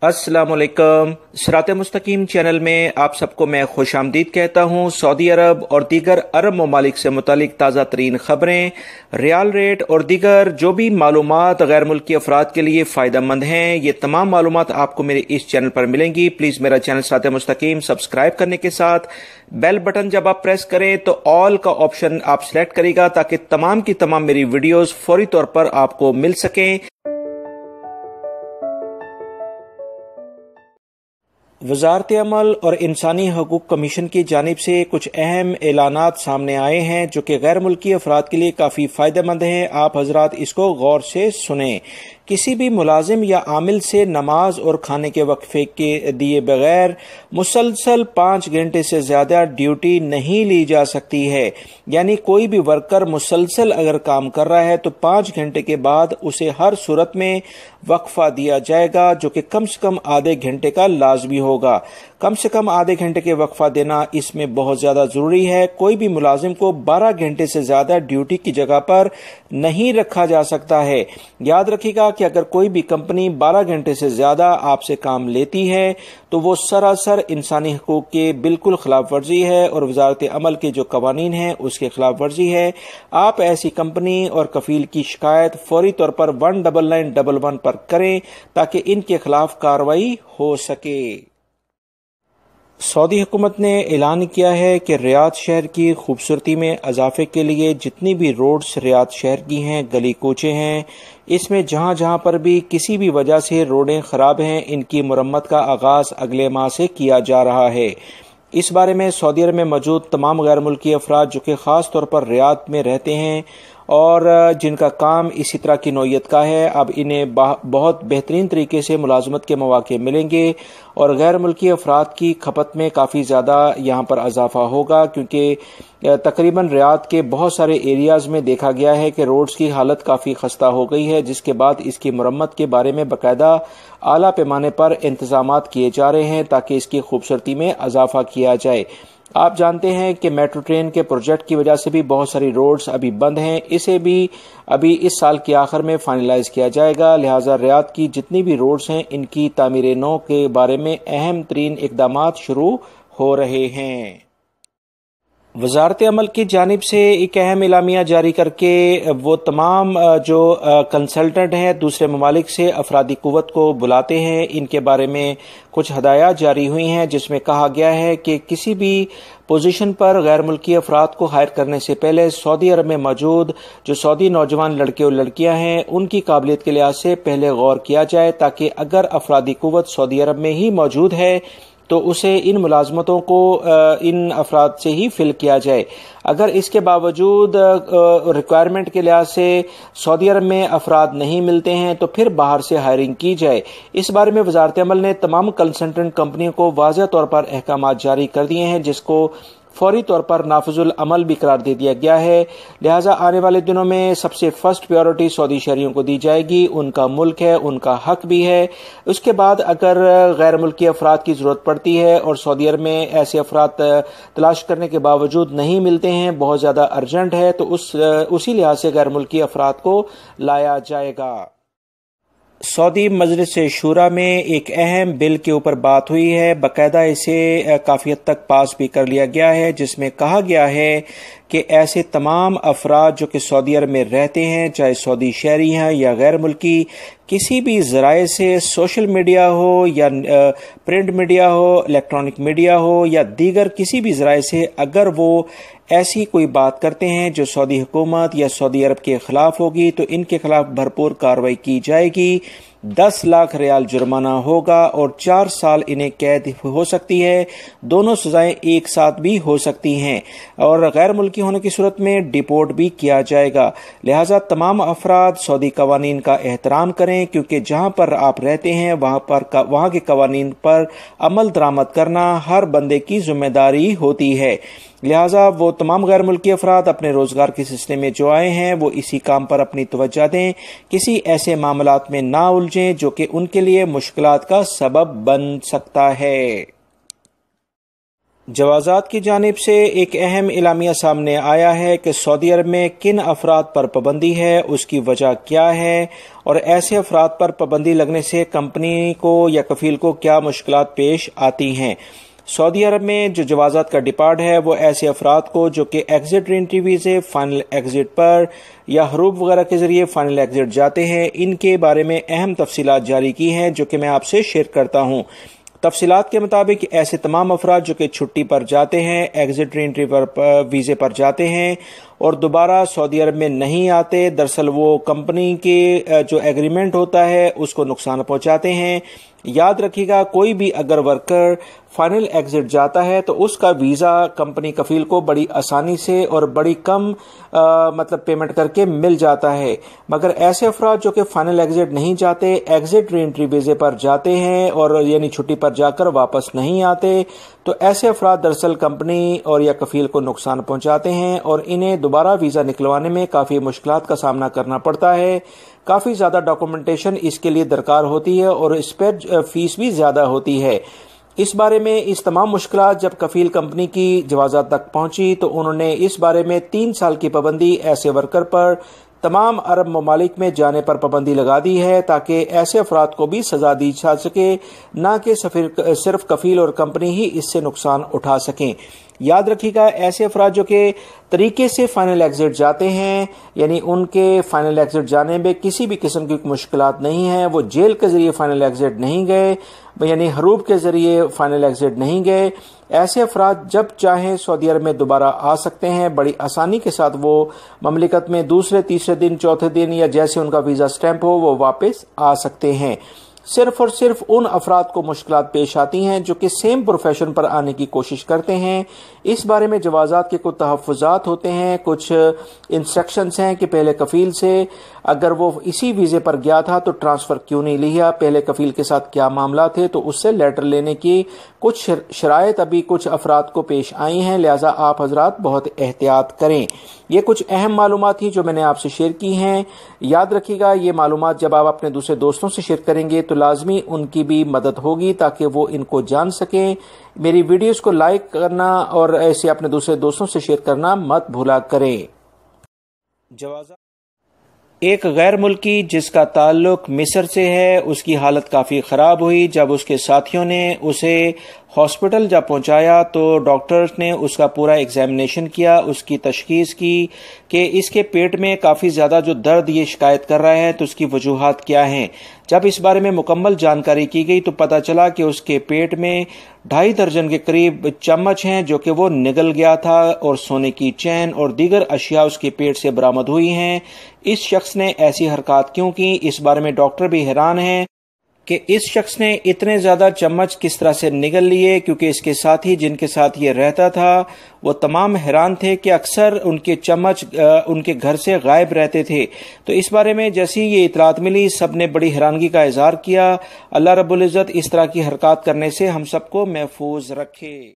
अस्सलाम वालेकुम। सिरात मुस्तकीम चैनल में आप सबको मैं खुश आमदीद कहता हूँ। सऊदी अरब और दीगर अरब ममालिक से मुतालिक ताज़ा तरीन ख़बरें, रियाल रेट और दीगर जो भी मालूमात गैर मुल्की अफराद के लिए फ़ायदा मंद हैं, ये तमाम मालूमात आपको मेरे इस चैनल पर मिलेंगी। प्लीज़ मेरा चैनल सिरात मुस्तकीम सब्सक्राइब करने के साथ बेल बटन जब आप प्रेस करें तो ऑल का ऑप्शन आप सिलेक्ट करेगा ताकि तमाम की तमाम मेरी वीडियोज़ फौरी तौर पर आपको मिल सकें। वज़ारत अमल और इंसानी हकूक़ कमीशन की जानिब से कुछ अहम ऐलानात सामने आए हैं जो कि गैर मुल्की अफराद के लिए काफ़ी फ़ायदेमंद हैं। आप हजरात इसको गौर से सुनें। किसी भी मुलाजिम या आमिल से नमाज और खाने के वक्फे के दिए बगैर मुसलसल 5 घंटे से ज़्यादा ड्यूटी नहीं ली जा सकती है। यानी कोई भी वर्कर मुसलसल अगर काम कर रहा है तो 5 घंटे के बाद उसे हर सूरत में वक्फा दिया जाएगा, जो कि कम से कम आधे घंटे का लाजमी होगा। कम से कम आधे घंटे के वक्फा देना इसमें बहुत ज़्यादा ज़रूरी है। कोई भी मुलाजिम को 12 घंटे से ज़्यादा ड्यूटी की जगह पर नहीं रखा जा सकता है। याद रखिएगा कि अगर कोई भी कंपनी 12 घंटे से ज़्यादा आपसे काम लेती है तो वो सरासर इंसानी हकूक़ के बिल्कुल खिलाफ वर्जी है और वज़ारत अमल के जो कवानीन हैं उसके खिलाफ वर्जी है। आप ऐसी कंपनी और कफील की शिकायत फौरी तौर पर 19911 पर करें ताकि इनके खिलाफ कार्रवाई हो सके। सऊदी हुकूमत ने ऐलान किया है कि रियाद शहर की खूबसूरती में इजाफे के लिए जितनी भी रोड्स रियाद शहर की हैं, गली कूचे हैं, इसमें जहां जहां पर भी किसी भी वजह से रोडें ख़राब हैं, इनकी मुरम्मत का आगाज़ अगले माह से किया जा रहा है। इस बारे में सऊदी अरब में मौजूद तमाम गैर मुल्की अफराद जो कि ख़ास तौर पर रियाद में रहते हैं और जिनका काम इसी तरह की नौयत का है, अब इन्हें बहुत बेहतरीन तरीके से मुलाजमत के मौके मिलेंगे और गैर मुल्की अफराद की खपत में काफ़ी ज़्यादा यहाँ पर इजाफा होगा, क्योंकि तकरीबन रियाद के बहुत सारे एरियाज़ में देखा गया है कि रोड्स की हालत काफ़ी खस्ता हो गई है, जिसके बाद इसकी मरम्मत के बारे में बाकायदा आला पैमाने पर इंतजामात किए जा रहे हैं ताकि इसकी खूबसूरती में इजाफा किया जाए। आप जानते हैं कि मेट्रो ट्रेन के प्रोजेक्ट की वजह से भी बहुत सारी रोड्स अभी बंद हैं, इसे भी अभी इस साल के आखिर में फाइनलाइज किया जाएगा। लिहाजा रियाद की जितनी भी रोड्स हैं इनकी तामीर नौ के बारे में अहम तरीन इक़दामात शुरू हो रहे हैं। वज़ारत अमल की जानिब से एक अहम इलामिया जारी करके वो तमाम जो कंसल्टेंट हैं दूसरे ममालिक से अफरादी कुव्वत को बुलाते हैं, इनके बारे में कुछ हदायत जारी हुई हैं जिसमें कहा गया है कि किसी भी पोजीशन पर गैर मुल्की अफराद को हायर करने से पहले सऊदी अरब में मौजूद जो सऊदी नौजवान लड़के और लड़कियां हैं उनकी काबिलियत के लिहाज से पहले गौर किया जाए, ताकि अगर अफरादी कुव्वत सऊदी अरब में ही मौजूद है तो उसे इन मुलाजमतों को इन अफराद से ही फिल किया जाए। अगर इसके बावजूद रिक्वायरमेंट के लिहाज से सऊदी अरब में अफराद नहीं मिलते हैं तो फिर बाहर से हायरिंग की जाए। इस बारे में वज़ारत अमल ने तमाम कंसल्टेंट कंपनियों को वाज़ेह तौर पर अहकाम जारी कर दिए हैं, जिसको फौरी तौर पर नाफिजुल अमल भी करार दे दिया गया है। लिहाजा आने वाले दिनों में सबसे फर्स्ट प्रायोरिटी सऊदी शहरियों को दी जाएगी, उनका मुल्क है, उनका हक भी है। उसके बाद अगर गैर मुल्की अफराद की ज़रूरत पड़ती है और सऊदी अरब में ऐसे अफराद तलाश करने के बावजूद नहीं मिलते हैं, बहुत ज़्यादा अर्जेंट है, तो उसी लिहाज से गैर मुल्की अफराद को लाया जाएगा। सऊदी मजलिस शूरा में एक अहम बिल के ऊपर बात हुई है, बाकायदा इसे काफ़ी हद तक पास भी कर लिया गया है, जिसमें कहा गया है कि ऐसे तमाम अफराद जो कि सऊदी अरब में रहते हैं, चाहे सऊदी शहरी हैं या गैर मुल्की, किसी भी ज़राए से सोशल मीडिया हो या प्रिंट मीडिया हो, इलेक्ट्रॉनिक मीडिया हो या दीगर किसी भी ज़राए से अगर वो ऐसी कोई बात करते हैं जो सऊदी हुकूमत या सऊदी अरब के खिलाफ होगी तो इनके खिलाफ भरपूर कार्रवाई की जाएगी। 10 लाख रियाल जुर्माना होगा और 4 साल इन्हें कैद हो सकती है। दोनों सजाएं एक साथ भी हो सकती हैं और गैर मुल्की होने की सूरत में डिपोर्ट भी किया जाएगा। लिहाजा तमाम अफराद सऊदी कवानीन का एहतराम करें, क्योंकि जहां पर आप रहते हैं वहां के कवानीन पर अमल दरामद करना हर बंदे की जिम्मेदारी होती है। लिहाजा वो तमाम गैर मुल्की अफराद अपने रोजगार के सिलसिले में जो आए हैं वो इसी काम पर अपनी तवज्जो दें, किसी ऐसे मामलात में ना उलझें जो कि उनके लिए मुश्किलात का सबब बन सकता है। جوازات کی جانب سے ایک اہم اعلامیہ سامنے آیا ہے کہ سعودی عرب میں کن افراد پر پابندی ہے، اس کی وجہ کیا ہے اور ایسے افراد پر پابندی لگنے سے کمپنی کو یا کفیل کو کیا مشکلات پیش آتی ہیں۔ سعودی عرب میں جو جوازات کا ڈپارٹ ہے وہ ایسے افراد کو جو کہ ایگزٹ ری انٹری ویزے، فائنل ایگزٹ پر یا حروب وغیرہ کے ذریعے فائنل ایگزٹ جاتے ہیں، ان کے بارے میں اہم تفصیلات جاری کی ہیں جو کہ میں آپ سے شیئر کرتا ہوں۔ تفصیلات کے مطابق ایسے تمام افراد جو کہ چھٹی پر جاتے ہیں، ایگزٹ ری انٹری ویزے پر جاتے ہیں اور دوبارہ سعودی عرب میں نہیں آتے، دراصل وہ کمپنی کے جو ایگریمنٹ ہوتا ہے اس کو نقصان پہنچاتے ہیں۔ یاد رکھیے گا، کوئی بھی اگر ورکر فائنل ایگزٹ جاتا ہے تو اس کا ویزا کمپنی کفیل کو بڑی آسانی سے اور بڑی کم پیمنٹ کر کے مل جاتا ہے، مگر ایسے افراد جو کہ فائنل ایگزٹ نہیں جاتے، ایگزٹ ری انٹری ویزے پر جاتے ہیں اور یعنی چھٹی پر جا کر واپس نہیں آتے، تو ایسے افراد دراصل کمپنی اور یا کفیل کو نقصان پہنچاتے ہیں اور انہیں دوبارہ ویزا نکلوانے میں کافی مشکلات کا سامنا کرنا پڑتا ہے۔ کافی زیادہ ڈاکومنٹیشن اس کے لیے درکار ہوتی ہے اور اس پر فیس بھی زیادہ ہوتی ہے۔ اس بارے میں اس تمام مشکلات جب کفیل کمپنی کی جوازات تک پہنچی تو انہوں نے اس بارے میں 3 سال کی پابندی ایسے ورکر پر تمام عرب ممالک میں جانے پر پابندی لگا دی ہے تاکہ ایسے افراد کو بھی سزا دی جا سکے، نہ کہ صرف کفیل اور کمپنی ہی اس سے نقصان اٹھا سکیں۔ یاد رکھیے گا، ایسے افراد جو کہ طریقے سے فائنل ایگزٹ جاتے ہیں، یعنی ان کے فائنل ایگزٹ جانے میں کسی بھی قسم کی مشکلات نہیں ہیں، وہ جیل کے ذریعے فائنل ایگزٹ نہیں گئے، یعنی حروب کے ذریعے فائنل ایگزٹ نہیں گئے، ایسے افراد جب چاہیں سعودی عرب میں دوبارہ آ سکتے ہیں، بڑی آسانی کے ساتھ وہ مملکت میں دوسرے تیسرے دن چوتھے دن یا جیسے ان کا ویزا سٹیمپ ہو وہ واپس آ سکتے ہیں۔ صرف اور صرف ان افراد کو مشکلات پیش آتی ہیں جو کہ سیم پروفیشن پر آنے کی کوشش کرتے ہیں۔ اس بارے میں جوازات کے کچھ تحفظات ہوتے ہیں، کچھ انسٹرکشنز ہیں کہ پہلے کفیل سے اگر وہ اسی ویزے پر گیا تھا تو ٹرانسفر کیوں نہیں لیا، پہلے کفیل کے ساتھ کیا معاملہ تھے، تو اس سے لیٹر لینے کی کچھ شرائط ابھی کچھ افراد کو پیش آئی ہیں، لہٰذا آپ حضرات بہت احتیاط کریں۔ یہ کچھ اہم معلومات تھی جو میں نے آپ سے شیئر کی ہیں۔ یاد رکھیے گا، یہ معلومات جب آپ اپنے دوسرے دوستوں سے شیئر کریں گے تو لازمی ان کی بھی مدد ہوگی تاکہ وہ ان کو جان سکیں۔ میری ویڈیوز کو لائک کرنا اور ایسے اپنے دوسرے دوستوں سے شیئر کرنا مت بھولا کریں۔ جوازات ایک غیر ملکی جس کا تعلق مصر سے ہے، اس کی حالت کافی خراب ہوئی۔ جب اس کے ساتھیوں نے اسے ہاسپٹل جب پہنچایا تو ڈاکٹرز نے اس کا پورا ایگزامینیشن کیا، اس کی تشخیص کی کہ اس کے پیٹ میں کافی زیادہ جو درد یہ شکایت کر رہا ہے تو اس کی وجوہات کیا ہیں۔ جب اس بارے میں مکمل جانکاری کی گئی تو پتہ چلا کہ اس کے پیٹ میں 2.5 درجن کے قریب چمچ ہیں جو کہ وہ نگل گیا تھا اور سونے کی چین اور دیگر اشیاء اس کے پیٹ سے برآمد ہوئی ہیں۔ اس شخص نے ایسی حرکات کیوں کی، اس بارے میں ڈاکٹر بھی حیران ہیں کہ اس شخص نے اتنے زیادہ چمچ کس طرح سے نگل لیے، کیونکہ اس کے ساتھی جن کے ساتھ یہ رہتا تھا وہ تمام حیران تھے کہ اکثر ان کے چمچ ان کے گھر سے غائب رہتے تھے۔ تو اس بارے میں جیسی یہ اطلاعات ملی سب نے بڑی حیرانگی کا اظہار کیا۔ اللہ رب العزت اس طرح کی حرکات کرنے سے ہم سب کو محفوظ رکھے۔